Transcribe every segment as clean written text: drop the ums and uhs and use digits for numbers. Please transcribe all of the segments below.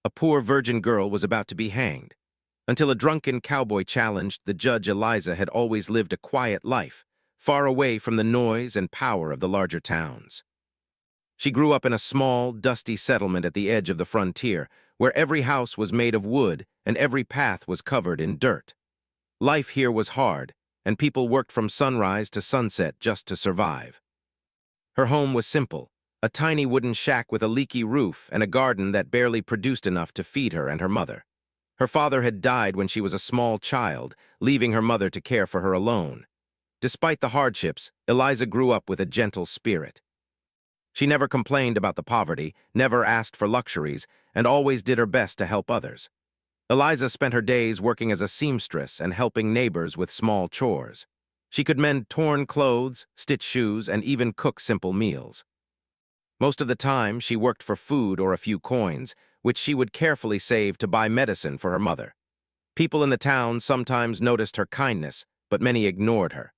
A poor virgin girl was about to be hanged. Until a drunken cowboy challenged the judge, Eliza had always lived a quiet life, far away from the noise and power of the larger towns. She grew up in a small, dusty settlement at the edge of the frontier, where every house was made of wood and every path was covered in dirt. Life here was hard, and people worked from sunrise to sunset just to survive. Her home was simple, a tiny wooden shack with a leaky roof and a garden that barely produced enough to feed her and her mother. Her father had died when she was a small child, leaving her mother to care for her alone. Despite the hardships, Eliza grew up with a gentle spirit. She never complained about the poverty, never asked for luxuries, and always did her best to help others. Eliza spent her days working as a seamstress and helping neighbors with small chores. She could mend torn clothes, stitch shoes, and even cook simple meals. Most of the time, she worked for food or a few coins, which she would carefully save to buy medicine for her mother. People in the town sometimes noticed her kindness, but many ignored her.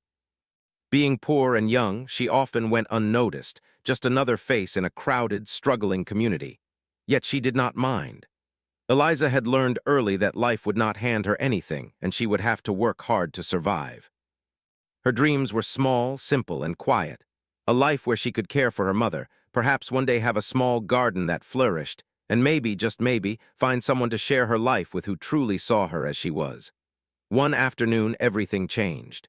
Being poor and young, she often went unnoticed, just another face in a crowded, struggling community. Yet she did not mind. Eliza had learned early that life would not hand her anything, and she would have to work hard to survive. Her dreams were small, simple, and quiet. A life where she could care for her mother, perhaps one day have a small garden that flourished, and maybe, just maybe, find someone to share her life with who truly saw her as she was. One afternoon, everything changed.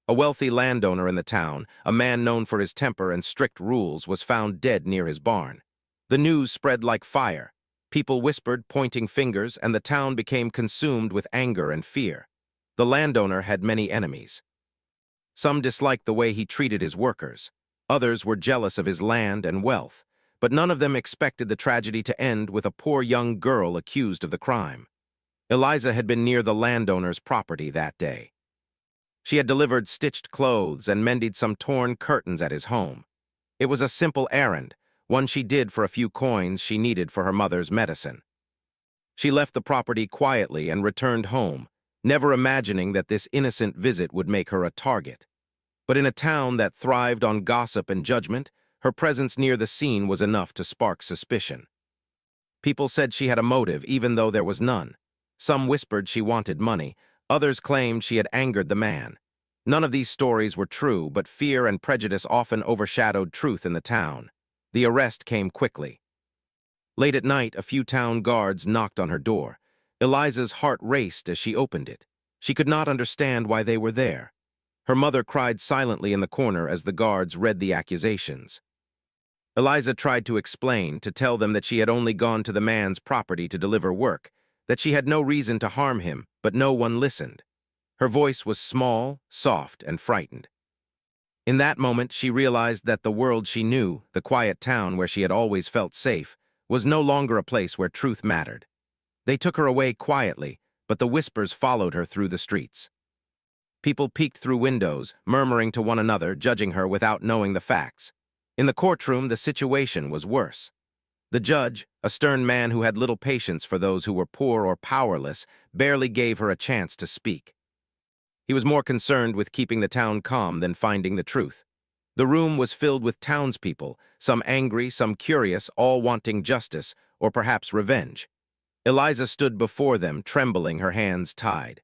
A wealthy landowner in the town, a man known for his temper and strict rules, was found dead near his barn. The news spread like fire. People whispered, pointing fingers, and the town became consumed with anger and fear. The landowner had many enemies. Some disliked the way he treated his workers. Others were jealous of his land and wealth, but none of them expected the tragedy to end with a poor young girl accused of the crime. Eliza had been near the landowner's property that day. She had delivered stitched clothes and mended some torn curtains at his home. It was a simple errand, one she did for a few coins she needed for her mother's medicine. She left the property quietly and returned home, never imagining that this innocent visit would make her a target. But in a town that thrived on gossip and judgment, her presence near the scene was enough to spark suspicion. People said she had a motive, even though there was none. Some whispered she wanted money. Others claimed she had angered the man. None of these stories were true, but fear and prejudice often overshadowed truth in the town. The arrest came quickly. Late at night, a few town guards knocked on her door. Eliza's heart raced as she opened it. She could not understand why they were there. Her mother cried silently in the corner as the guards read the accusations. Eliza tried to explain, to tell them that she had only gone to the man's property to deliver work, that she had no reason to harm him, but no one listened. Her voice was small, soft, and frightened. In that moment, she realized that the world she knew, the quiet town where she had always felt safe, was no longer a place where truth mattered. They took her away quietly, but the whispers followed her through the streets. People peeked through windows, murmuring to one another, judging her without knowing the facts. In the courtroom, the situation was worse. The judge, a stern man who had little patience for those who were poor or powerless, barely gave her a chance to speak. He was more concerned with keeping the town calm than finding the truth. The room was filled with townspeople, some angry, some curious, all wanting justice, or perhaps revenge. Eliza stood before them, trembling, her hands tied.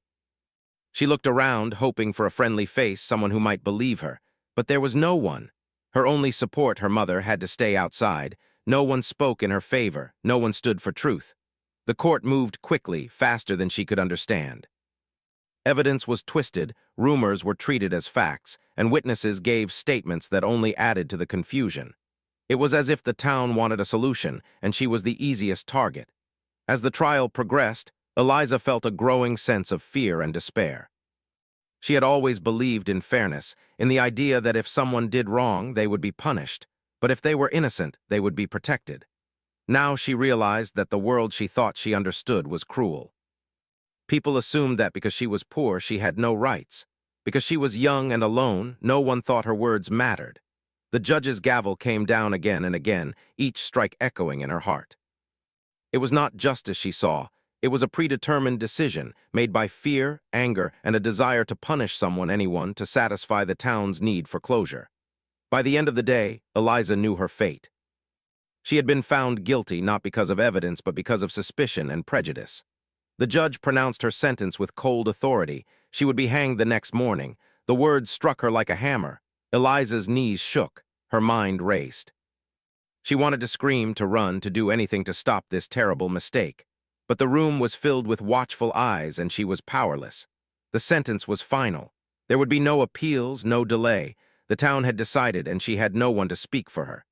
She looked around, hoping for a friendly face, someone who might believe her, but there was no one. Her only support, her mother, had to stay outside. No one spoke in her favor, no one stood for truth. The court moved quickly, faster than she could understand. Evidence was twisted, rumors were treated as facts, and witnesses gave statements that only added to the confusion. It was as if the town wanted a solution, and she was the easiest target. As the trial progressed, Eliza felt a growing sense of fear and despair. She had always believed in fairness, in the idea that if someone did wrong, they would be punished, but if they were innocent, they would be protected. Now she realized that the world she thought she understood was cruel. People assumed that because she was poor, she had no rights. Because she was young and alone, no one thought her words mattered. The judge's gavel came down again and again, each strike echoing in her heart. It was not justice she saw. It was a predetermined decision, made by fear, anger, and a desire to punish anyone, to satisfy the town's need for closure. By the end of the day, Eliza knew her fate. She had been found guilty not because of evidence but because of suspicion and prejudice. The judge pronounced her sentence with cold authority. She would be hanged the next morning. The words struck her like a hammer. Eliza's knees shook. Her mind raced. She wanted to scream, to run, to do anything to stop this terrible mistake. But the room was filled with watchful eyes, and she was powerless. The sentence was final. There would be no appeals, no delay. The town had decided, and she had no one to speak for her.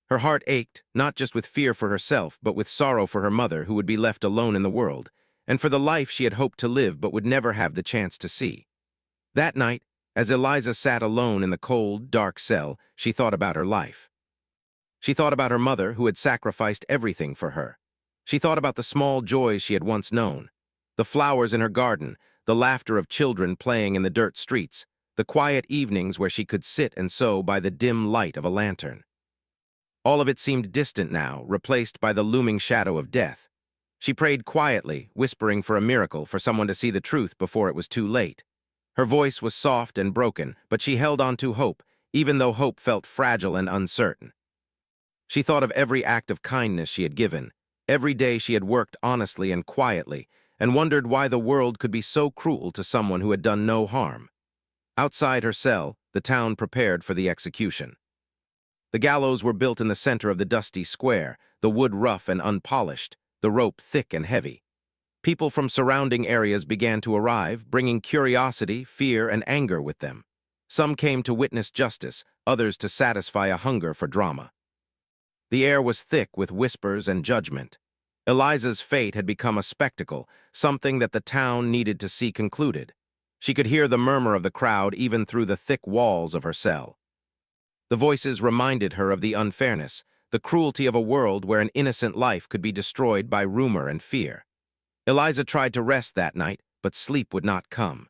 Her heart ached, not just with fear for herself, but with sorrow for her mother, who would be left alone in the world, and for the life she had hoped to live but would never have the chance to see. That night, as Eliza sat alone in the cold, dark cell, she thought about her life. She thought about her mother, who had sacrificed everything for her. She thought about the small joys she had once known, the flowers in her garden, the laughter of children playing in the dirt streets, the quiet evenings where she could sit and sew by the dim light of a lantern. All of it seemed distant now, replaced by the looming shadow of death. She prayed quietly, whispering for a miracle, for someone to see the truth before it was too late. Her voice was soft and broken, but she held on to hope, even though hope felt fragile and uncertain. She thought of every act of kindness she had given, every day she had worked honestly and quietly, and wondered why the world could be so cruel to someone who had done no harm. Outside her cell, the town prepared for the execution. The gallows were built in the center of the dusty square, the wood rough and unpolished, the rope thick and heavy. People from surrounding areas began to arrive, bringing curiosity, fear, and anger with them. Some came to witness justice, others to satisfy a hunger for drama. The air was thick with whispers and judgment. Eliza's fate had become a spectacle, something that the town needed to see concluded. She could hear the murmur of the crowd even through the thick walls of her cell. The voices reminded her of the unfairness, the cruelty of a world where an innocent life could be destroyed by rumor and fear. Eliza tried to rest that night, but sleep would not come.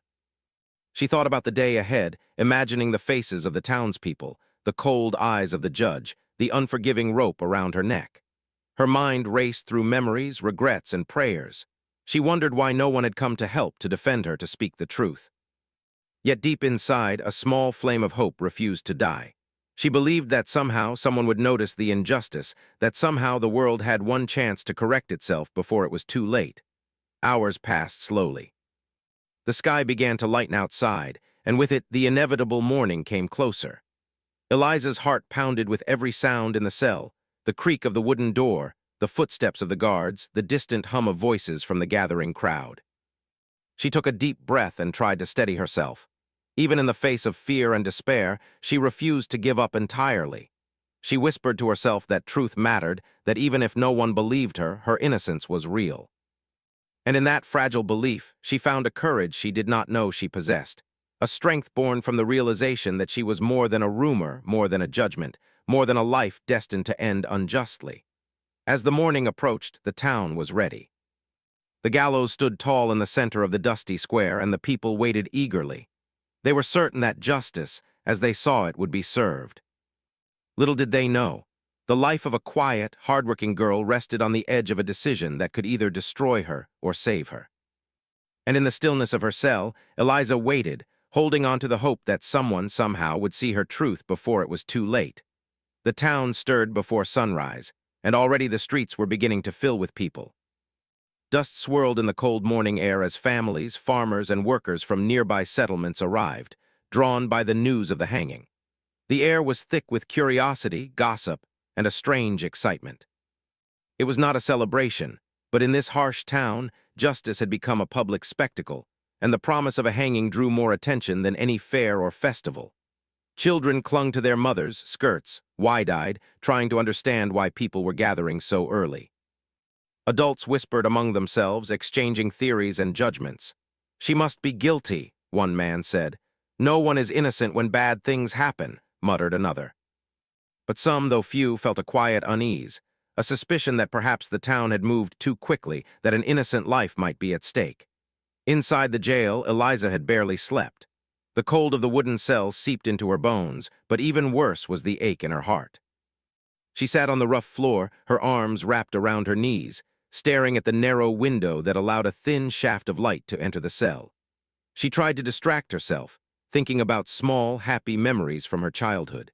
She thought about the day ahead, imagining the faces of the townspeople, the cold eyes of the judge, the unforgiving rope around her neck. Her mind raced through memories, regrets, and prayers. She wondered why no one had come to help, to defend her, to speak the truth. Yet deep inside, a small flame of hope refused to die. She believed that somehow someone would notice the injustice, that somehow the world had one chance to correct itself before it was too late. Hours passed slowly. The sky began to lighten outside, and with it the inevitable morning came closer. Eliza's heart pounded with every sound in the cell, the creak of the wooden door, the footsteps of the guards, the distant hum of voices from the gathering crowd. She took a deep breath and tried to steady herself. Even in the face of fear and despair, she refused to give up entirely. She whispered to herself that truth mattered, that even if no one believed her, her innocence was real. And in that fragile belief, she found a courage she did not know she possessed, a strength born from the realization that she was more than a rumor, more than a judgment, more than a life destined to end unjustly. As the morning approached, the town was ready. The gallows stood tall in the center of the dusty square, and the people waited eagerly. They were certain that justice, as they saw it, would be served. Little did they know, the life of a quiet, hardworking girl rested on the edge of a decision that could either destroy her or save her. And in the stillness of her cell, Eliza waited, holding on to the hope that someone, somehow, would see her truth before it was too late. The town stirred before sunrise, and already the streets were beginning to fill with people. Dust swirled in the cold morning air as families, farmers, and workers from nearby settlements arrived, drawn by the news of the hanging. The air was thick with curiosity, gossip, and a strange excitement. It was not a celebration, but in this harsh town, justice had become a public spectacle, and the promise of a hanging drew more attention than any fair or festival. Children clung to their mothers' skirts, wide-eyed, trying to understand why people were gathering so early. Adults whispered among themselves, exchanging theories and judgments. "She must be guilty," one man said. "No one is innocent when bad things happen," muttered another. But some, though few, felt a quiet unease, a suspicion that perhaps the town had moved too quickly, that an innocent life might be at stake. Inside the jail, Eliza had barely slept. The cold of the wooden cell seeped into her bones, but even worse was the ache in her heart. She sat on the rough floor, her arms wrapped around her knees, staring at the narrow window that allowed a thin shaft of light to enter the cell. She tried to distract herself, thinking about small, happy memories from her childhood.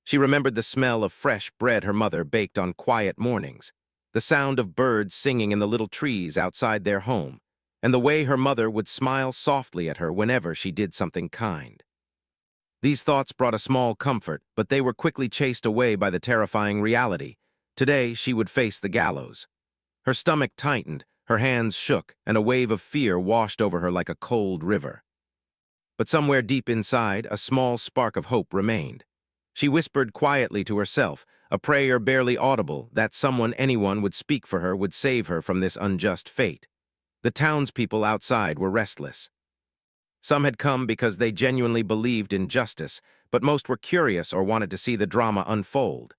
She remembered the smell of fresh bread her mother baked on quiet mornings, the sound of birds singing in the little trees outside their home, and the way her mother would smile softly at her whenever she did something kind. These thoughts brought a small comfort, but they were quickly chased away by the terrifying reality. Today, she would face the gallows. Her stomach tightened, her hands shook, and a wave of fear washed over her like a cold river. But somewhere deep inside, a small spark of hope remained. She whispered quietly to herself, a prayer barely audible, that anyone would speak for her, would save her from this unjust fate. The townspeople outside were restless. Some had come because they genuinely believed in justice, but most were curious or wanted to see the drama unfold.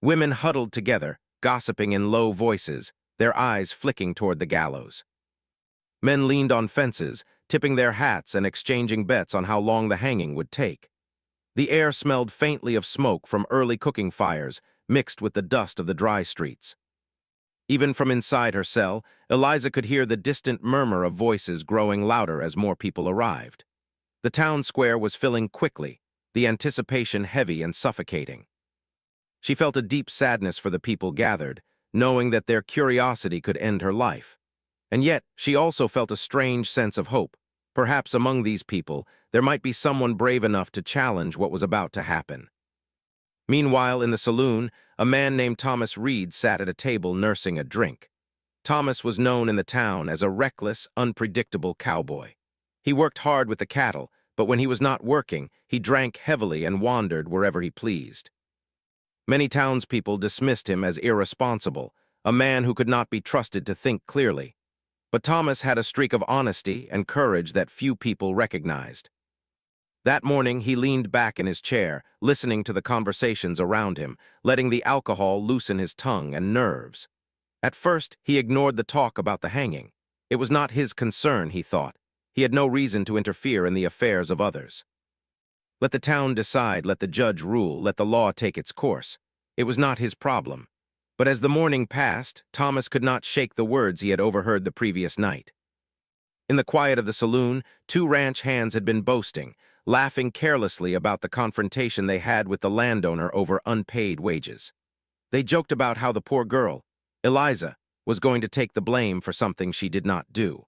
Women huddled together, gossiping in low voices, their eyes flicking toward the gallows. Men leaned on fences, tipping their hats and exchanging bets on how long the hanging would take. The air smelled faintly of smoke from early cooking fires, mixed with the dust of the dry streets. Even from inside her cell, Eliza could hear the distant murmur of voices growing louder as more people arrived. The town square was filling quickly, the anticipation heavy and suffocating. She felt a deep sadness for the people gathered, knowing that their curiosity could end her life. And yet, she also felt a strange sense of hope. Perhaps among these people, there might be someone brave enough to challenge what was about to happen. Meanwhile, in the saloon, a man named Thomas Reed sat at a table nursing a drink. Thomas was known in the town as a reckless, unpredictable cowboy. He worked hard with the cattle, but when he was not working, he drank heavily and wandered wherever he pleased. Many townspeople dismissed him as irresponsible, a man who could not be trusted to think clearly. But Thomas had a streak of honesty and courage that few people recognized. That morning, he leaned back in his chair, listening to the conversations around him, letting the alcohol loosen his tongue and nerves. At first, he ignored the talk about the hanging. It was not his concern, he thought. He had no reason to interfere in the affairs of others. Let the town decide, let the judge rule, let the law take its course. It was not his problem. But as the morning passed, Thomas could not shake the words he had overheard the previous night. In the quiet of the saloon, two ranch hands had been boasting, laughing carelessly about the confrontation they had with the landowner over unpaid wages. They joked about how the poor girl, Eliza, was going to take the blame for something she did not do.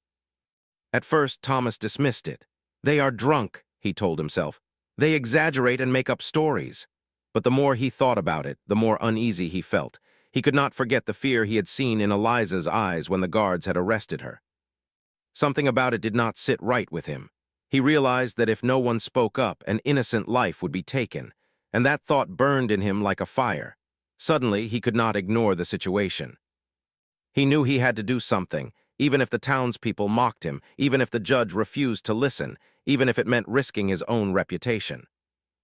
At first, Thomas dismissed it. They are drunk, he told himself. They exaggerate and make up stories. But the more he thought about it, the more uneasy he felt. He could not forget the fear he had seen in Eliza's eyes when the guards had arrested her. Something about it did not sit right with him. He realized that if no one spoke up, an innocent life would be taken, and that thought burned in him like a fire. Suddenly, he could not ignore the situation. He knew he had to do something, even if the townspeople mocked him, even if the judge refused to listen, even if it meant risking his own reputation.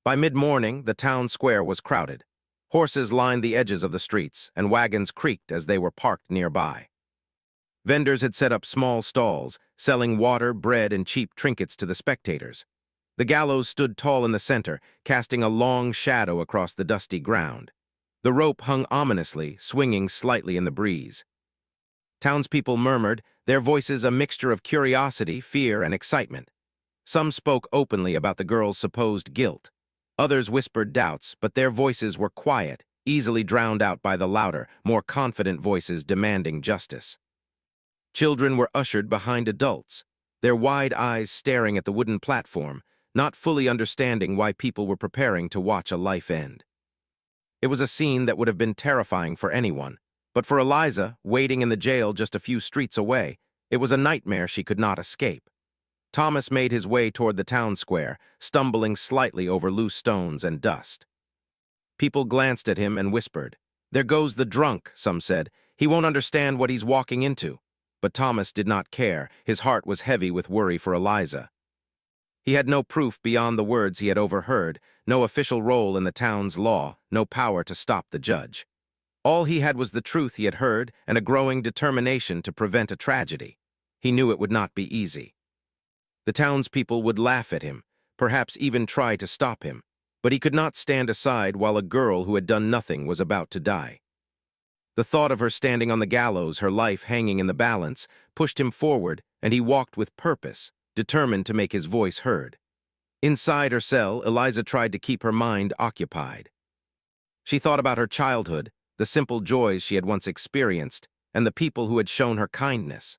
By mid-morning, the town square was crowded. Horses lined the edges of the streets, and wagons creaked as they were parked nearby. Vendors had set up small stalls, selling water, bread, and cheap trinkets to the spectators. The gallows stood tall in the center, casting a long shadow across the dusty ground. The rope hung ominously, swinging slightly in the breeze. Townspeople murmured, their voices a mixture of curiosity, fear, and excitement. Some spoke openly about the girl's supposed guilt. Others whispered doubts, but their voices were quiet, easily drowned out by the louder, more confident voices demanding justice. Children were ushered behind adults, their wide eyes staring at the wooden platform, not fully understanding why people were preparing to watch a life end. It was a scene that would have been terrifying for anyone, but for Eliza, waiting in the jail just a few streets away, it was a nightmare she could not escape. Thomas made his way toward the town square, stumbling slightly over loose stones and dust. People glanced at him and whispered. "There goes the drunk," some said. "He won't understand what he's walking into." But Thomas did not care. His heart was heavy with worry for Eliza. He had no proof beyond the words he had overheard, no official role in the town's law, no power to stop the judge. All he had was the truth he had heard and a growing determination to prevent a tragedy. He knew it would not be easy. The townspeople would laugh at him, perhaps even try to stop him, but he could not stand aside while a girl who had done nothing was about to die. The thought of her standing on the gallows, her life hanging in the balance, pushed him forward, and he walked with purpose, determined to make his voice heard. Inside her cell, Eliza tried to keep her mind occupied. She thought about her childhood, the simple joys she had once experienced, and the people who had shown her kindness.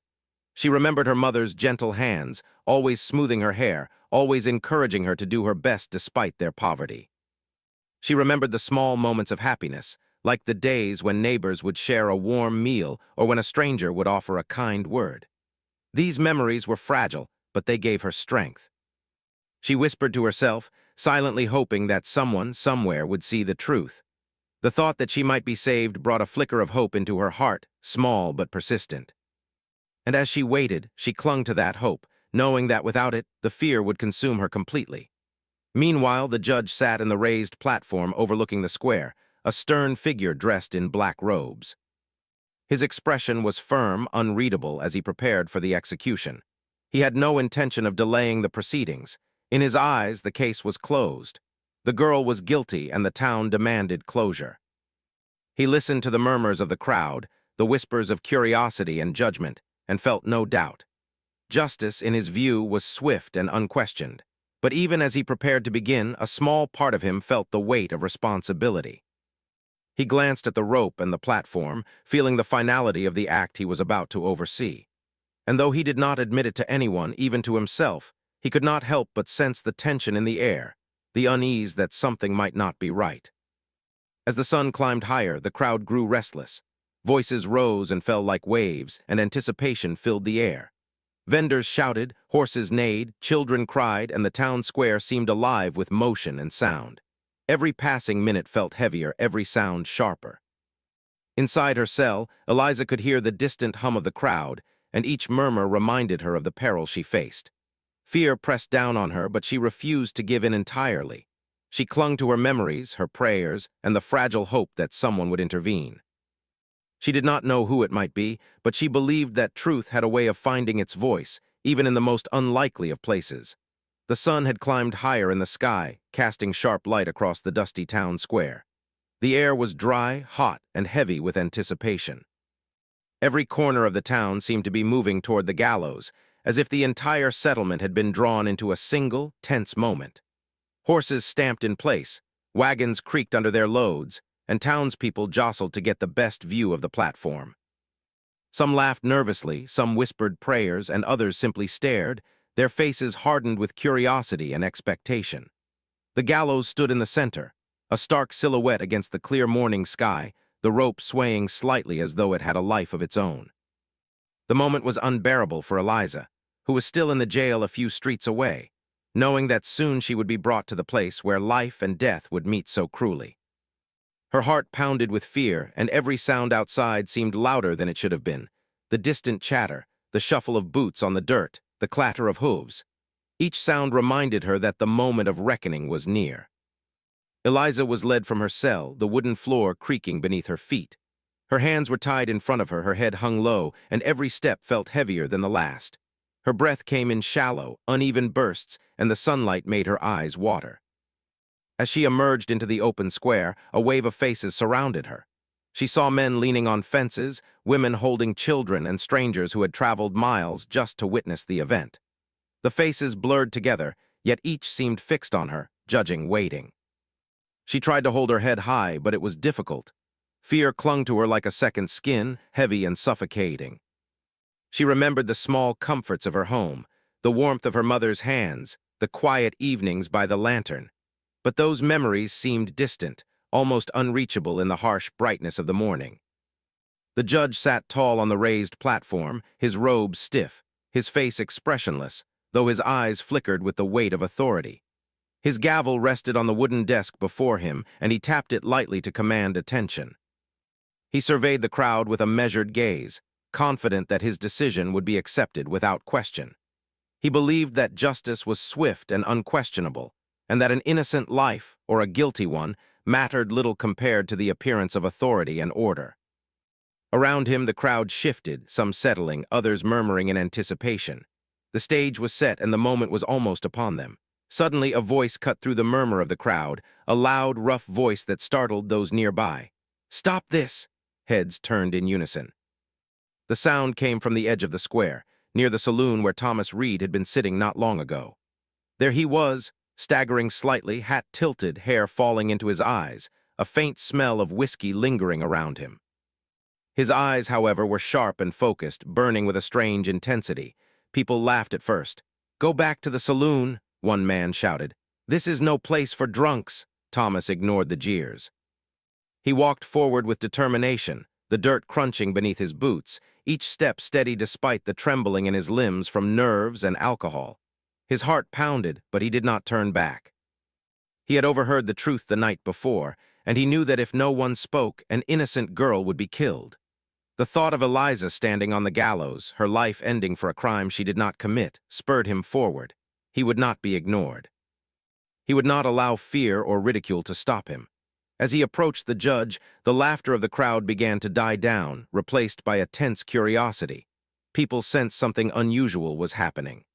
She remembered her mother's gentle hands, always smoothing her hair, always encouraging her to do her best despite their poverty. She remembered the small moments of happiness, like the days when neighbors would share a warm meal or when a stranger would offer a kind word. These memories were fragile, but they gave her strength. She whispered to herself, silently hoping that someone, somewhere, would see the truth. The thought that she might be saved brought a flicker of hope into her heart, small but persistent. And as she waited, she clung to that hope, knowing that without it, the fear would consume her completely. Meanwhile, the judge sat in the raised platform overlooking the square, a stern figure dressed in black robes. His expression was firm, unreadable as he prepared for the execution. He had no intention of delaying the proceedings. In his eyes, the case was closed. The girl was guilty and the town demanded closure. He listened to the murmurs of the crowd, the whispers of curiosity and judgment, and felt no doubt. Justice, in his view, was swift and unquestioned. But even as he prepared to begin, a small part of him felt the weight of responsibility. He glanced at the rope and the platform, feeling the finality of the act he was about to oversee. And though he did not admit it to anyone, even to himself, he could not help but sense the tension in the air, the unease that something might not be right. As the sun climbed higher, the crowd grew restless. Voices rose and fell like waves, and anticipation filled the air. Vendors shouted, horses neighed, children cried, and the town square seemed alive with motion and sound. Every passing minute felt heavier, every sound sharper. Inside her cell, Eliza could hear the distant hum of the crowd, and each murmur reminded her of the peril she faced. Fear pressed down on her, but she refused to give in entirely. She clung to her memories, her prayers, and the fragile hope that someone would intervene. She did not know who it might be, but she believed that truth had a way of finding its voice, even in the most unlikely of places. The sun had climbed higher in the sky, casting sharp light across the dusty town square. The air was dry, hot, and heavy with anticipation. Every corner of the town seemed to be moving toward the gallows, as if the entire settlement had been drawn into a single, tense moment. Horses stamped in place, wagons creaked under their loads, and townspeople jostled to get the best view of the platform. Some laughed nervously, some whispered prayers, and others simply stared, their faces hardened with curiosity and expectation. The gallows stood in the center, a stark silhouette against the clear morning sky, the rope swaying slightly as though it had a life of its own. The moment was unbearable for Eliza, who was still in the jail a few streets away, knowing that soon she would be brought to the place where life and death would meet so cruelly. Her heart pounded with fear, and every sound outside seemed louder than it should have been. The distant chatter, the shuffle of boots on the dirt, the clatter of hooves. Each sound reminded her that the moment of reckoning was near. Eliza was led from her cell, the wooden floor creaking beneath her feet. Her hands were tied in front of her, her head hung low, and every step felt heavier than the last. Her breath came in shallow, uneven bursts, and the sunlight made her eyes water. As she emerged into the open square, a wave of faces surrounded her. She saw men leaning on fences, women holding children, and strangers who had traveled miles just to witness the event. The faces blurred together, yet each seemed fixed on her, judging, waiting. She tried to hold her head high, but it was difficult. Fear clung to her like a second skin, heavy and suffocating. She remembered the small comforts of her home, the warmth of her mother's hands, the quiet evenings by the lantern. But those memories seemed distant, almost unreachable in the harsh brightness of the morning. The judge sat tall on the raised platform, his robes stiff, his face expressionless, though his eyes flickered with the weight of authority. His gavel rested on the wooden desk before him, and he tapped it lightly to command attention. He surveyed the crowd with a measured gaze, confident that his decision would be accepted without question. He believed that justice was swift and unquestionable, and that an innocent life, or a guilty one, mattered little compared to the appearance of authority and order. Around him the crowd shifted, some settling, others murmuring in anticipation. The stage was set and the moment was almost upon them. Suddenly a voice cut through the murmur of the crowd, a loud, rough voice that startled those nearby. "Stop this!" Heads turned in unison. The sound came from the edge of the square, near the saloon where Thomas Reed had been sitting not long ago. There he was, staggering slightly, hat tilted, hair falling into his eyes, a faint smell of whiskey lingering around him. His eyes, however, were sharp and focused, burning with a strange intensity. People laughed at first. "Go back to the saloon," one man shouted. "This is no place for drunks." Thomas ignored the jeers. He walked forward with determination, the dirt crunching beneath his boots, each step steady despite the trembling in his limbs from nerves and alcohol. His heart pounded, but he did not turn back. He had overheard the truth the night before, and he knew that if no one spoke, an innocent girl would be killed. The thought of Eliza standing on the gallows, her life ending for a crime she did not commit, spurred him forward. He would not be ignored. He would not allow fear or ridicule to stop him. As he approached the judge, the laughter of the crowd began to die down, replaced by a tense curiosity. People sensed something unusual was happening.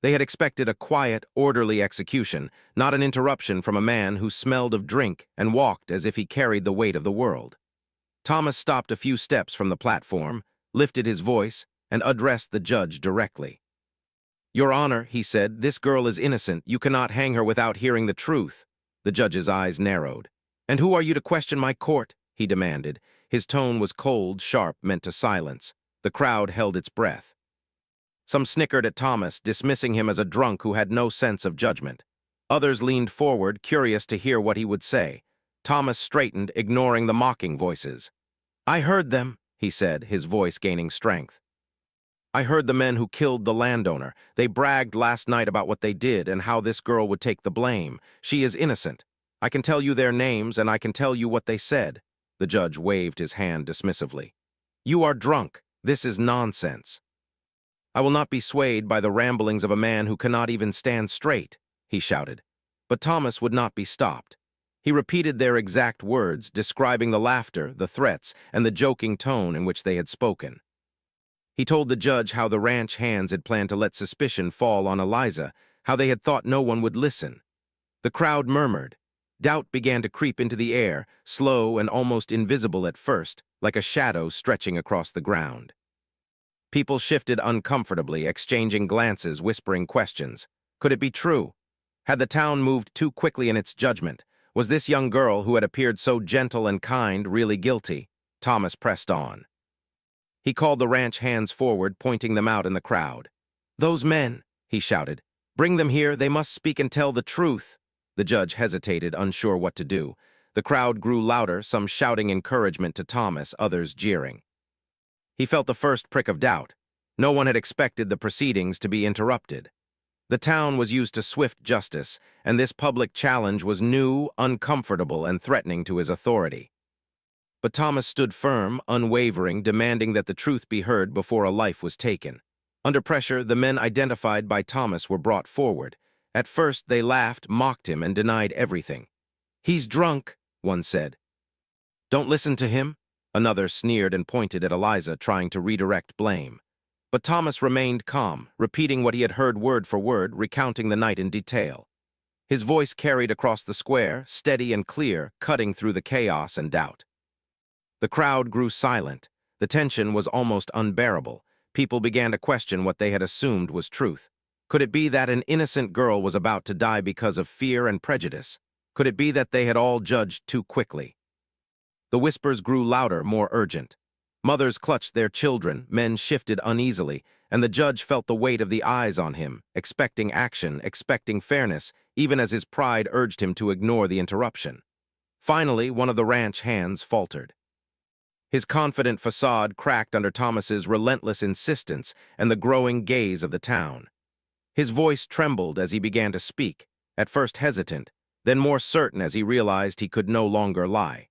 They had expected a quiet, orderly execution, not an interruption from a man who smelled of drink and walked as if he carried the weight of the world. Thomas stopped a few steps from the platform, lifted his voice, and addressed the judge directly. "Your Honor," he said, "this girl is innocent. You cannot hang her without hearing the truth." The judge's eyes narrowed. "And who are you to question my court?" he demanded. His tone was cold, sharp, meant to silence. The crowd held its breath. Some snickered at Thomas, dismissing him as a drunk who had no sense of judgment. Others leaned forward, curious to hear what he would say. Thomas straightened, ignoring the mocking voices. "I heard them," he said, his voice gaining strength. "I heard the men who killed the landowner. They bragged last night about what they did and how this girl would take the blame. She is innocent. I can tell you their names, and I can tell you what they said." The judge waved his hand dismissively. "You are drunk. This is nonsense." "I will not be swayed by the ramblings of a man who cannot even stand straight," he shouted. But Thomas would not be stopped. He repeated their exact words, describing the laughter, the threats, and the joking tone in which they had spoken. He told the judge how the ranch hands had planned to let suspicion fall on Eliza, how they had thought no one would listen. The crowd murmured. Doubt began to creep into the air, slow and almost invisible at first, like a shadow stretching across the ground. People shifted uncomfortably, exchanging glances, whispering questions. Could it be true? Had the town moved too quickly in its judgment? Was this young girl who had appeared so gentle and kind really guilty? Thomas pressed on. He called the ranch hands forward, pointing them out in the crowd. "Those men," he shouted. "Bring them here. They must speak and tell the truth." The judge hesitated, unsure what to do. The crowd grew louder, some shouting encouragement to Thomas, others jeering. He felt the first prick of doubt. No one had expected the proceedings to be interrupted. The town was used to swift justice, and this public challenge was new, uncomfortable, and threatening to his authority. But Thomas stood firm, unwavering, demanding that the truth be heard before a life was taken. Under pressure, the men identified by Thomas were brought forward. At first, they laughed, mocked him, and denied everything. "He's drunk," one said. "Don't listen to him," another sneered and pointed at Eliza, trying to redirect blame. But Thomas remained calm, repeating what he had heard word for word, recounting the night in detail. His voice carried across the square, steady and clear, cutting through the chaos and doubt. The crowd grew silent. The tension was almost unbearable. People began to question what they had assumed was truth. Could it be that an innocent girl was about to die because of fear and prejudice? Could it be that they had all judged too quickly? The whispers grew louder, more urgent. Mothers clutched their children, men shifted uneasily, and the judge felt the weight of the eyes on him, expecting action, expecting fairness, even as his pride urged him to ignore the interruption. Finally, one of the ranch hands faltered. His confident facade cracked under Thomas's relentless insistence and the growing gaze of the town. His voice trembled as he began to speak, at first hesitant, then more certain as he realized he could no longer lie.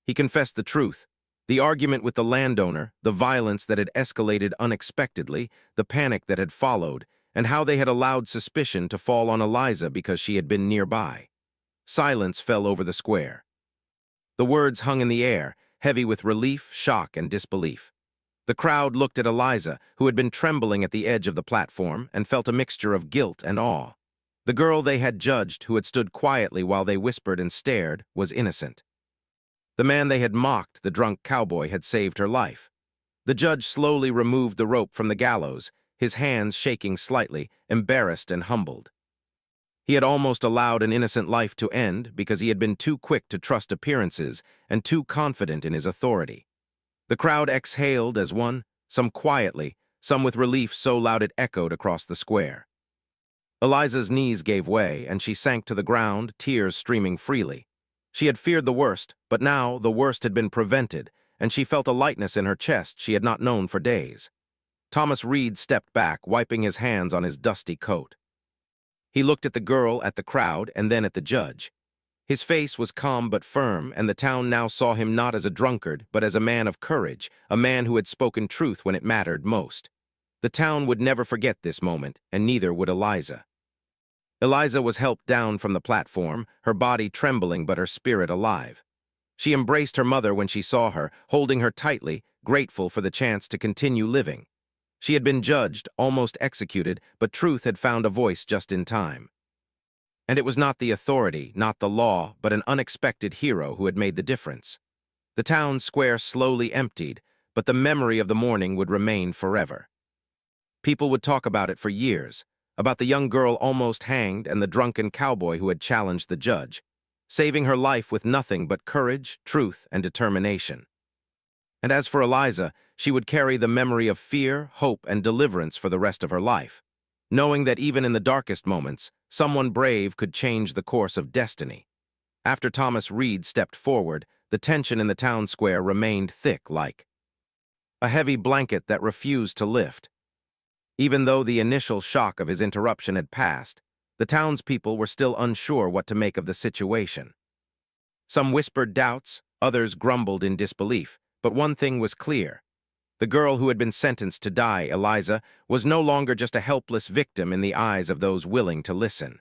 He confessed the truth. The argument with the landowner, the violence that had escalated unexpectedly, the panic that had followed, and how they had allowed suspicion to fall on Eliza because she had been nearby. Silence fell over the square. The words hung in the air, heavy with relief, shock, and disbelief. The crowd looked at Eliza, who had been trembling at the edge of the platform, and felt a mixture of guilt and awe. The girl they had judged, who had stood quietly while they whispered and stared, was innocent. The man they had mocked, the drunk cowboy, had saved her life. The judge slowly removed the rope from the gallows, his hands shaking slightly, embarrassed and humbled. He had almost allowed an innocent life to end because he had been too quick to trust appearances and too confident in his authority. The crowd exhaled as one, some quietly, some with relief so loud it echoed across the square. Eliza's knees gave way, and she sank to the ground, tears streaming freely. She had feared the worst, but now the worst had been prevented, and she felt a lightness in her chest she had not known for days. Thomas Reed stepped back, wiping his hands on his dusty coat. He looked at the girl, at the crowd, and then at the judge. His face was calm but firm, and the town now saw him not as a drunkard, but as a man of courage, a man who had spoken truth when it mattered most. The town would never forget this moment, and neither would Eliza. Eliza was helped down from the platform, her body trembling but her spirit alive. She embraced her mother when she saw her, holding her tightly, grateful for the chance to continue living. She had been judged, almost executed, but truth had found a voice just in time. And it was not the authority, not the law, but an unexpected hero who had made the difference. The town square slowly emptied, but the memory of the morning would remain forever. People would talk about it for years, about the young girl almost hanged and the drunken cowboy who had challenged the judge, saving her life with nothing but courage, truth, and determination. And as for Eliza, she would carry the memory of fear, hope, and deliverance for the rest of her life, knowing that even in the darkest moments, someone brave could change the course of destiny. After Thomas Reed stepped forward, the tension in the town square remained thick like a heavy blanket that refused to lift. Even though the initial shock of his interruption had passed, the townspeople were still unsure what to make of the situation. Some whispered doubts, others grumbled in disbelief, but one thing was clear. The girl who had been sentenced to die, Eliza, was no longer just a helpless victim in the eyes of those willing to listen.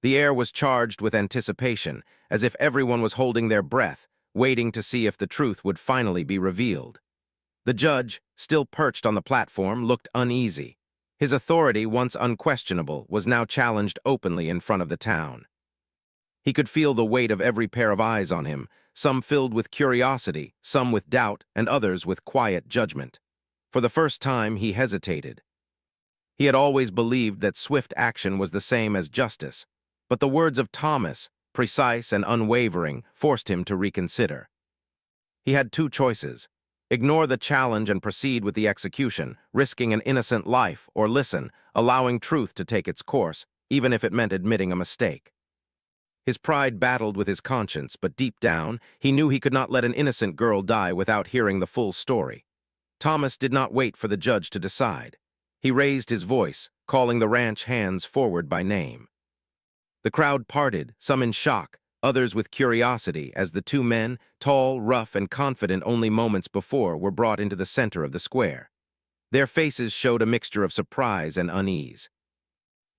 The air was charged with anticipation, as if everyone was holding their breath, waiting to see if the truth would finally be revealed. The judge, still perched on the platform, looked uneasy. His authority, once unquestionable, was now challenged openly in front of the town. He could feel the weight of every pair of eyes on him, some filled with curiosity, some with doubt, and others with quiet judgment. For the first time, he hesitated. He had always believed that swift action was the same as justice, but the words of Thomas, precise and unwavering, forced him to reconsider. He had two choices: ignore the challenge and proceed with the execution, risking an innocent life, or listen, allowing truth to take its course, even if it meant admitting a mistake. His pride battled with his conscience, but deep down, he knew he could not let an innocent girl die without hearing the full story. Thomas did not wait for the judge to decide. He raised his voice, calling the ranch hands forward by name. The crowd parted, some in shock, others with curiosity, as the two men, tall, rough, and confident only moments before, were brought into the center of the square. Their faces showed a mixture of surprise and unease.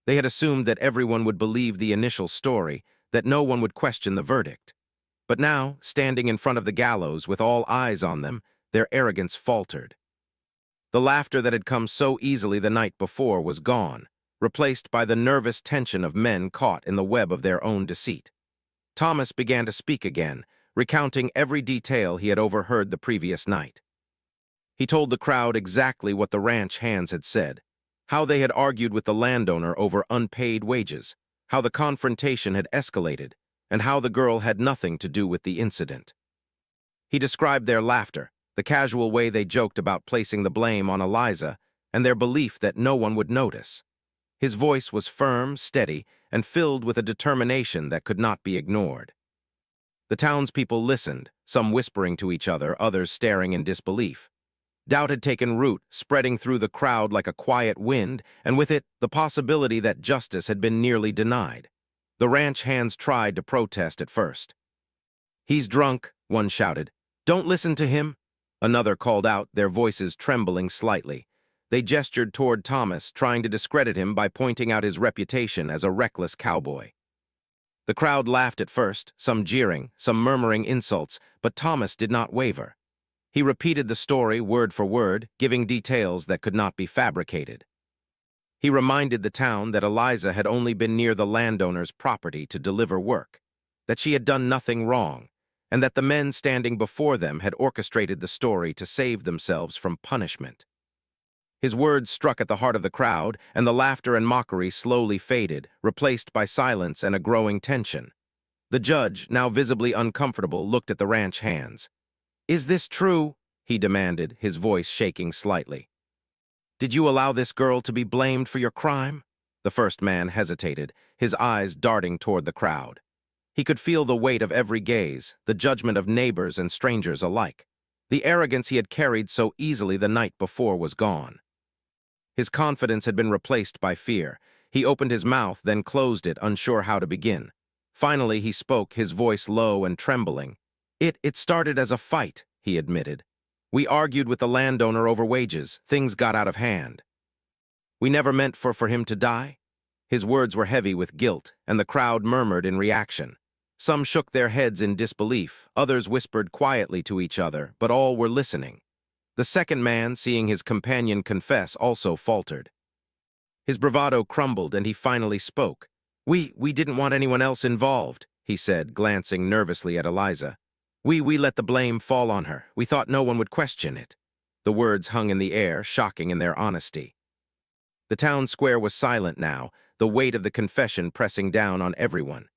They had assumed that everyone would believe the initial story, that no one would question the verdict. But now, standing in front of the gallows with all eyes on them, their arrogance faltered. The laughter that had come so easily the night before was gone, replaced by the nervous tension of men caught in the web of their own deceit. Thomas began to speak again, recounting every detail he had overheard the previous night. He told the crowd exactly what the ranch hands had said, how they had argued with the landowner over unpaid wages, how the confrontation had escalated, and how the girl had nothing to do with the incident. He described their laughter, the casual way they joked about placing the blame on Eliza, and their belief that no one would notice. His voice was firm, steady, and filled with a determination that could not be ignored. The townspeople listened, some whispering to each other, others staring in disbelief. Doubt had taken root, spreading through the crowd like a quiet wind, and with it, the possibility that justice had been nearly denied. The ranch hands tried to protest at first. "He's drunk," one shouted. "Don't listen to him." Another called out, their voices trembling slightly. They gestured toward Thomas, trying to discredit him by pointing out his reputation as a reckless cowboy. The crowd laughed at first, some jeering, some murmuring insults, but Thomas did not waver. He repeated the story word for word, giving details that could not be fabricated. He reminded the town that Eliza had only been near the landowner's property to deliver work, that she had done nothing wrong, and that the men standing before them had orchestrated the story to save themselves from punishment. His words struck at the heart of the crowd, and the laughter and mockery slowly faded, replaced by silence and a growing tension. The judge, now visibly uncomfortable, looked at the ranch hands. "Is this true?" he demanded, his voice shaking slightly. "Did you allow this girl to be blamed for your crime?" The first man hesitated, his eyes darting toward the crowd. He could feel the weight of every gaze, the judgment of neighbors and strangers alike. The arrogance he had carried so easily the night before was gone. His confidence had been replaced by fear. He opened his mouth, then closed it, unsure how to begin. Finally, he spoke, his voice low and trembling. It started as a fight," he admitted. "We argued with the landowner over wages. Things got out of hand. We never meant for him to die." His words were heavy with guilt, and the crowd murmured in reaction. Some shook their heads in disbelief, others whispered quietly to each other, but all were listening. The second man, seeing his companion confess, also faltered. His bravado crumbled, and he finally spoke. We didn't want anyone else involved," he said, glancing nervously at Eliza. We let the blame fall on her. We thought no one would question it." The words hung in the air, shocking in their honesty. The town square was silent now, the weight of the confession pressing down on everyone.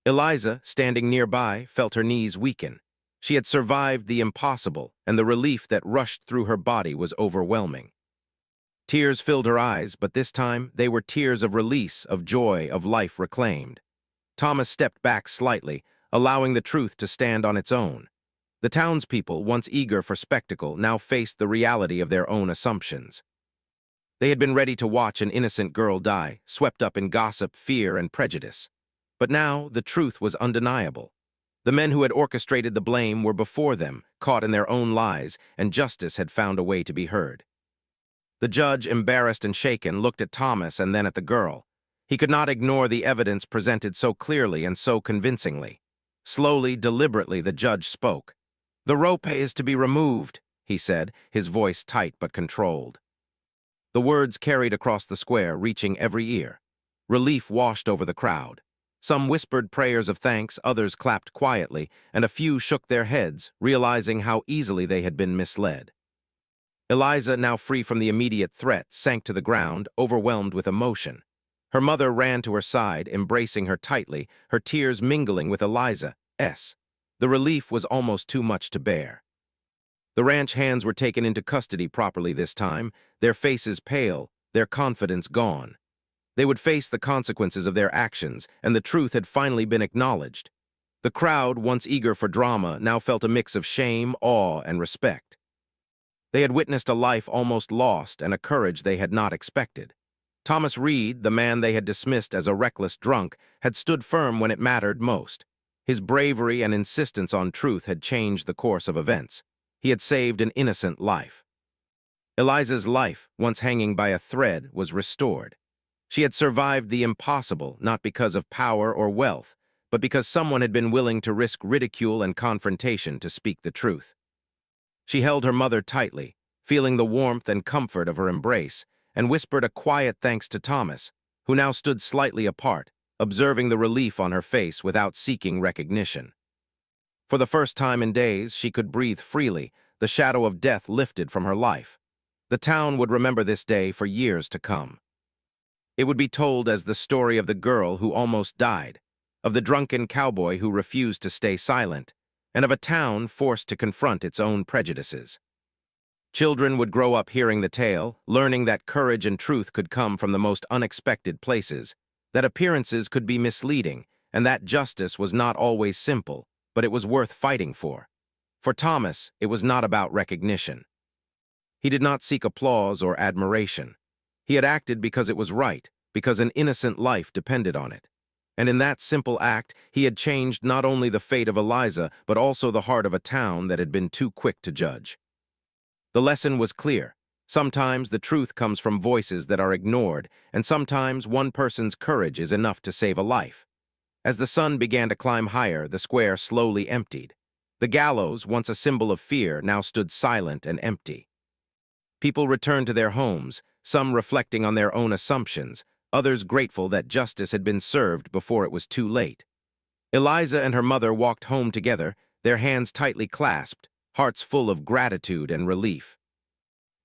Eliza, standing nearby, felt her knees weaken. She had survived the impossible, and the relief that rushed through her body was overwhelming. Tears filled her eyes, but this time they were tears of release, of joy, of life reclaimed. Thomas stepped back slightly, allowing the truth to stand on its own. The townspeople, once eager for spectacle, now faced the reality of their own assumptions. They had been ready to watch an innocent girl die, swept up in gossip, fear, and prejudice. But now the truth was undeniable. The men who had orchestrated the blame were before them, caught in their own lies, and justice had found a way to be heard. The judge, embarrassed and shaken, looked at Thomas and then at the girl. He could not ignore the evidence presented so clearly and so convincingly. Slowly, deliberately, the judge spoke. "The rope is to be removed," he said, his voice tight but controlled. The words carried across the square, reaching every ear. Relief washed over the crowd. Some whispered prayers of thanks, others clapped quietly, and a few shook their heads, realizing how easily they had been misled. Eliza, now free from the immediate threat, sank to the ground, overwhelmed with emotion. Her mother ran to her side, embracing her tightly, her tears mingling with Eliza's. The relief was almost too much to bear. The ranch hands were taken into custody properly this time, their faces pale, their confidence gone. They would face the consequences of their actions, and the truth had finally been acknowledged. The crowd, once eager for drama, now felt a mix of shame, awe, and respect. They had witnessed a life almost lost and a courage they had not expected. Thomas Reed, the man they had dismissed as a reckless drunk, had stood firm when it mattered most. His bravery and insistence on truth had changed the course of events. He had saved an innocent life. Eliza's life, once hanging by a thread, was restored. She had survived the impossible, not because of power or wealth, but because someone had been willing to risk ridicule and confrontation to speak the truth. She held her mother tightly, feeling the warmth and comfort of her embrace, and whispered a quiet thanks to Thomas, who now stood slightly apart, observing the relief on her face without seeking recognition. For the first time in days, she could breathe freely, the shadow of death lifted from her life. The town would remember this day for years to come. It would be told as the story of the girl who almost died, of the drunken cowboy who refused to stay silent, and of a town forced to confront its own prejudices. Children would grow up hearing the tale, learning that courage and truth could come from the most unexpected places, that appearances could be misleading, and that justice was not always simple, but it was worth fighting for. For Thomas, it was not about recognition. He did not seek applause or admiration. He had acted because it was right, because an innocent life depended on it. And in that simple act, he had changed not only the fate of Eliza, but also the heart of a town that had been too quick to judge. The lesson was clear. Sometimes the truth comes from voices that are ignored, and sometimes one person's courage is enough to save a life. As the sun began to climb higher, the square slowly emptied. The gallows, once a symbol of fear, now stood silent and empty. People returned to their homes, some reflecting on their own assumptions, others grateful that justice had been served before it was too late. Eliza and her mother walked home together, their hands tightly clasped, hearts full of gratitude and relief.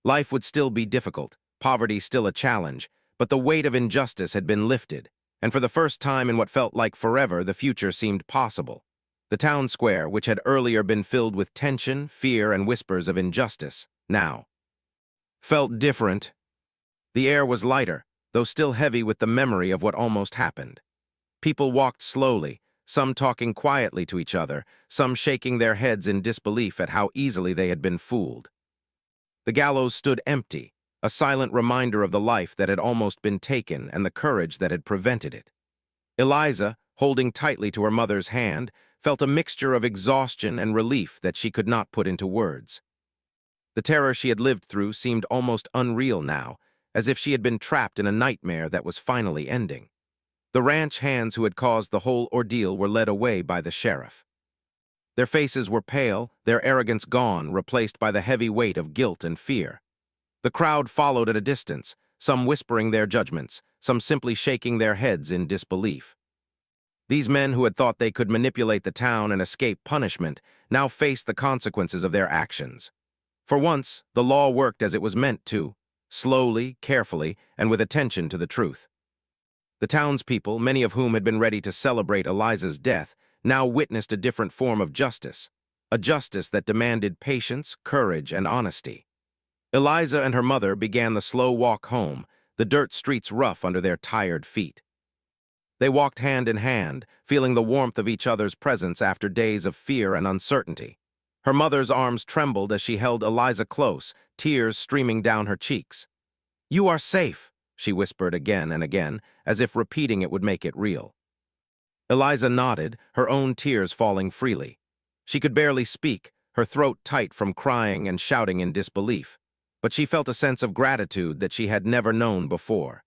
Life would still be difficult, poverty still a challenge, but the weight of injustice had been lifted, and for the first time in what felt like forever, the future seemed possible. The town square, which had earlier been filled with tension, fear, and whispers of injustice, now felt different. The air was lighter, though still heavy with the memory of what almost happened. People walked slowly, some talking quietly to each other, some shaking their heads in disbelief at how easily they had been fooled. The gallows stood empty, a silent reminder of the life that had almost been taken and the courage that had prevented it. Eliza, holding tightly to her mother's hand, felt a mixture of exhaustion and relief that she could not put into words. The terror she had lived through seemed almost unreal now, as if she had been trapped in a nightmare that was finally ending. The ranch hands who had caused the whole ordeal were led away by the sheriff. Their faces were pale, their arrogance gone, replaced by the heavy weight of guilt and fear. The crowd followed at a distance, some whispering their judgments, some simply shaking their heads in disbelief. These men who had thought they could manipulate the town and escape punishment now faced the consequences of their actions. For once, the law worked as it was meant to, slowly, carefully, and with attention to the truth. The townspeople, many of whom had been ready to celebrate Eliza's death, now witnessed a different form of justice, a justice that demanded patience, courage, and honesty. Eliza and her mother began the slow walk home, the dirt streets rough under their tired feet. They walked hand in hand, feeling the warmth of each other's presence after days of fear and uncertainty. Her mother's arms trembled as she held Eliza close, tears streaming down her cheeks. "You are safe," she whispered again and again, as if repeating it would make it real. Eliza nodded, her own tears falling freely. She could barely speak, her throat tight from crying and shouting in disbelief, but she felt a sense of gratitude that she had never known before.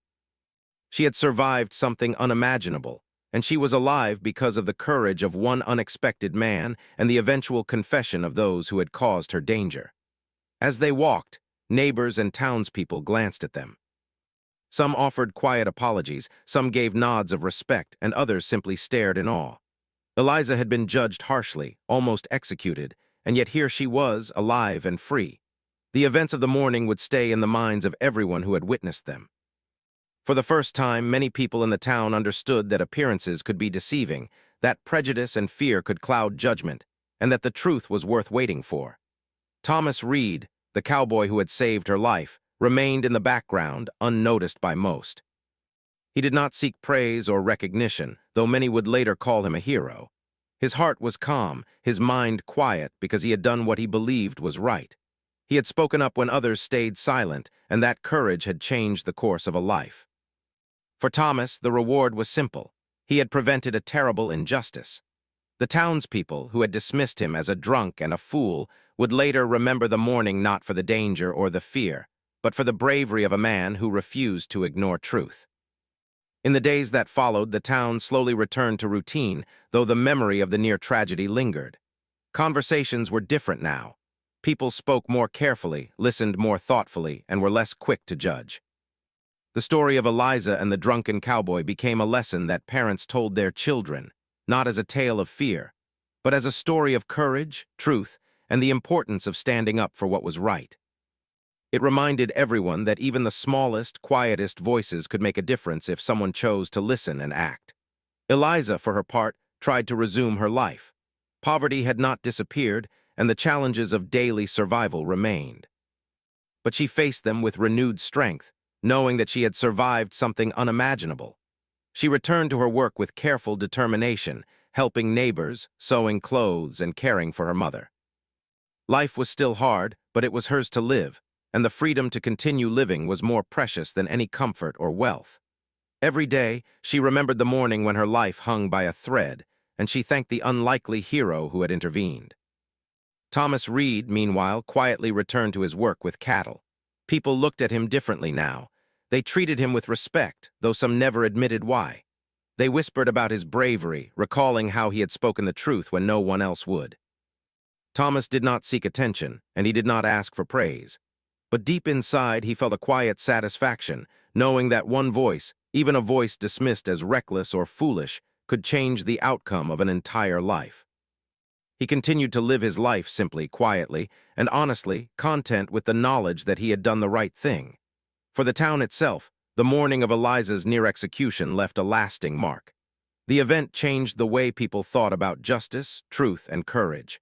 She had survived something unimaginable, and she was alive because of the courage of one unexpected man and the eventual confession of those who had caused her danger. As they walked, neighbors and townspeople glanced at them. Some offered quiet apologies, some gave nods of respect, and others simply stared in awe. Eliza had been judged harshly, almost executed, and yet here she was, alive and free. The events of the morning would stay in the minds of everyone who had witnessed them. For the first time, many people in the town understood that appearances could be deceiving, that prejudice and fear could cloud judgment, and that the truth was worth waiting for. Thomas Reed, the cowboy who had saved her life, remained in the background, unnoticed by most. He did not seek praise or recognition, though many would later call him a hero. His heart was calm, his mind quiet, because he had done what he believed was right. He had spoken up when others stayed silent, and that courage had changed the course of a life. For Thomas, the reward was simple. He had prevented a terrible injustice. The townspeople, who had dismissed him as a drunk and a fool, would later remember the morning not for the danger or the fear, but for the bravery of a man who refused to ignore truth. In the days that followed, the town slowly returned to routine, though the memory of the near tragedy lingered. Conversations were different now. People spoke more carefully, listened more thoughtfully, and were less quick to judge. The story of Eliza and the drunken cowboy became a lesson that parents told their children, not as a tale of fear, but as a story of courage, truth, and the importance of standing up for what was right. It reminded everyone that even the smallest, quietest voices could make a difference if someone chose to listen and act. Eliza, for her part, tried to resume her life. Poverty had not disappeared, and the challenges of daily survival remained. But she faced them with renewed strength, knowing that she had survived something unimaginable. She returned to her work with careful determination, helping neighbors, sewing clothes, and caring for her mother. Life was still hard, but it was hers to live, and the freedom to continue living was more precious than any comfort or wealth. Every day, she remembered the morning when her life hung by a thread, and she thanked the unlikely hero who had intervened. Thomas Reed, meanwhile, quietly returned to his work with cattle. People looked at him differently now. They treated him with respect, though some never admitted why. They whispered about his bravery, recalling how he had spoken the truth when no one else would. Thomas did not seek attention, and he did not ask for praise. But deep inside, he felt a quiet satisfaction, knowing that one voice, even a voice dismissed as reckless or foolish, could change the outcome of an entire life. He continued to live his life simply, quietly, and honestly, content with the knowledge that he had done the right thing. For the town itself, the morning of Eliza's near execution left a lasting mark. The event changed the way people thought about justice, truth, and courage.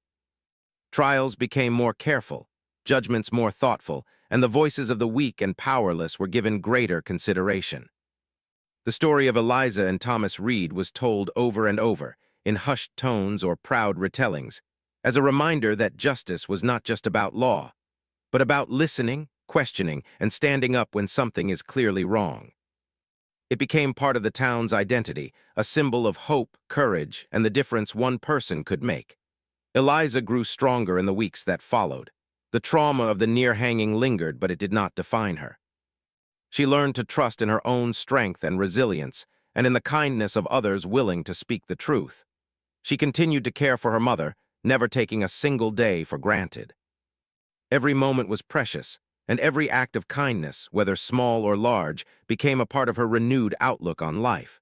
Trials became more careful, judgments more thoughtful, and the voices of the weak and powerless were given greater consideration. The story of Eliza and Thomas Reed was told over and over, in hushed tones or proud retellings, as a reminder that justice was not just about law, but about listening, questioning, and standing up when something is clearly wrong. It became part of the town's identity, a symbol of hope, courage, and the difference one person could make. Eliza grew stronger in the weeks that followed. The trauma of the near hanging lingered, but it did not define her. She learned to trust in her own strength and resilience, and in the kindness of others willing to speak the truth. She continued to care for her mother, never taking a single day for granted. Every moment was precious, and every act of kindness, whether small or large, became a part of her renewed outlook on life.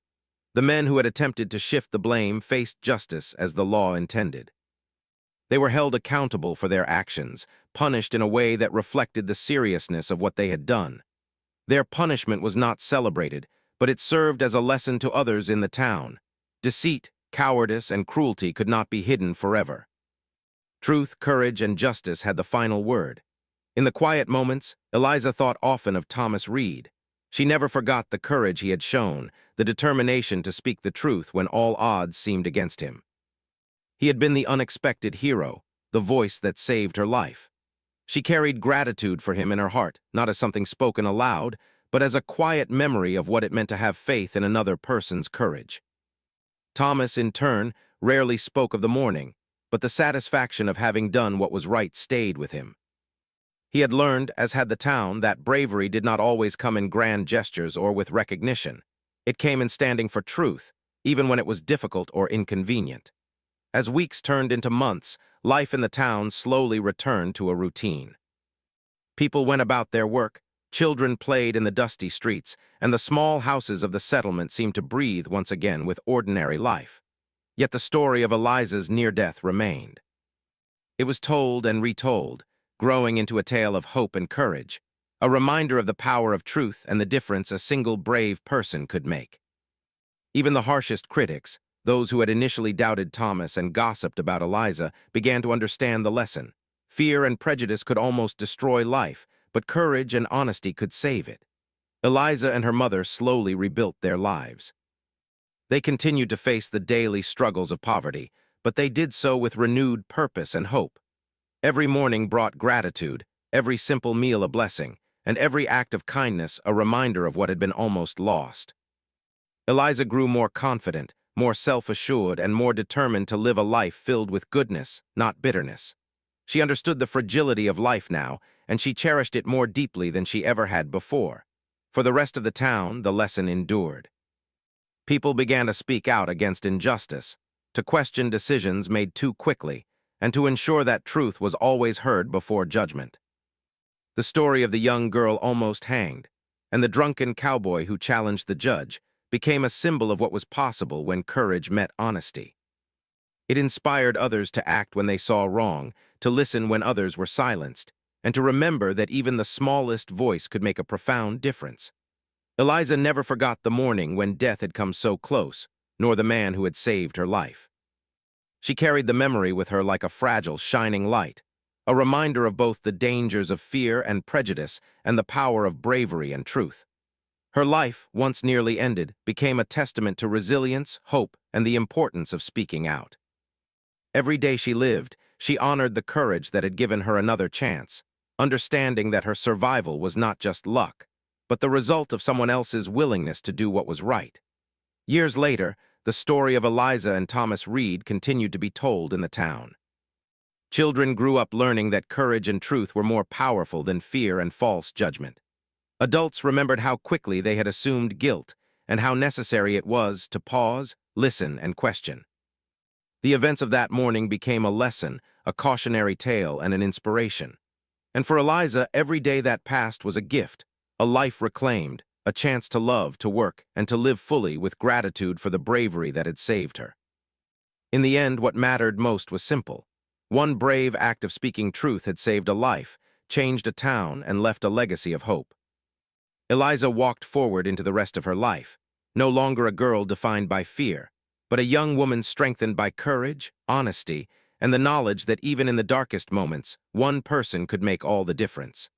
The men who had attempted to shift the blame faced justice as the law intended. They were held accountable for their actions, punished in a way that reflected the seriousness of what they had done. Their punishment was not celebrated, but it served as a lesson to others in the town. Deceit, cowardice, and cruelty could not be hidden forever. Truth, courage, and justice had the final word. In the quiet moments, Eliza thought often of Thomas Reed. She never forgot the courage he had shown, the determination to speak the truth when all odds seemed against him. He had been the unexpected hero, the voice that saved her life. She carried gratitude for him in her heart, not as something spoken aloud, but as a quiet memory of what it meant to have faith in another person's courage. Thomas, in turn, rarely spoke of the morning, but the satisfaction of having done what was right stayed with him. He had learned, as had the town, that bravery did not always come in grand gestures or with recognition. It came in standing for truth, even when it was difficult or inconvenient. As weeks turned into months, life in the town slowly returned to a routine. People went about their work, children played in the dusty streets, and the small houses of the settlement seemed to breathe once again with ordinary life. Yet the story of Eliza's near-death remained. It was told and retold, growing into a tale of hope and courage, a reminder of the power of truth and the difference a single brave person could make. Even the harshest critics, those who had initially doubted Thomas and gossiped about Eliza, began to understand the lesson. Fear and prejudice could almost destroy life, but courage and honesty could save it. Eliza and her mother slowly rebuilt their lives. They continued to face the daily struggles of poverty, but they did so with renewed purpose and hope. Every morning brought gratitude, every simple meal a blessing, and every act of kindness a reminder of what had been almost lost. Eliza grew more confident, more self-assured, and more determined to live a life filled with goodness, not bitterness. She understood the fragility of life now, and she cherished it more deeply than she ever had before. For the rest of the town, the lesson endured. People began to speak out against injustice, to question decisions made too quickly, and to ensure that truth was always heard before judgment. The story of the young girl almost hanged, and the drunken cowboy who challenged the judge, became a symbol of what was possible when courage met honesty. It inspired others to act when they saw wrong, to listen when others were silenced, and to remember that even the smallest voice could make a profound difference. Eliza never forgot the morning when death had come so close, nor the man who had saved her life. She carried the memory with her like a fragile, shining light, a reminder of both the dangers of fear and prejudice and the power of bravery and truth. Her life, once nearly ended, became a testament to resilience, hope, and the importance of speaking out. Every day she lived, she honored the courage that had given her another chance, understanding that her survival was not just luck, but the result of someone else's willingness to do what was right. Years later, the story of Eliza and Thomas Reed continued to be told in the town. Children grew up learning that courage and truth were more powerful than fear and false judgment. Adults remembered how quickly they had assumed guilt and how necessary it was to pause, listen, and question. The events of that morning became a lesson, a cautionary tale, and an inspiration. And for Eliza, every day that passed was a gift, a life reclaimed, a chance to love, to work, and to live fully with gratitude for the bravery that had saved her. In the end, what mattered most was simple. One brave act of speaking truth had saved a life, changed a town, and left a legacy of hope. Eliza walked forward into the rest of her life, no longer a girl defined by fear, but a young woman strengthened by courage, honesty, and the knowledge that even in the darkest moments, one person could make all the difference.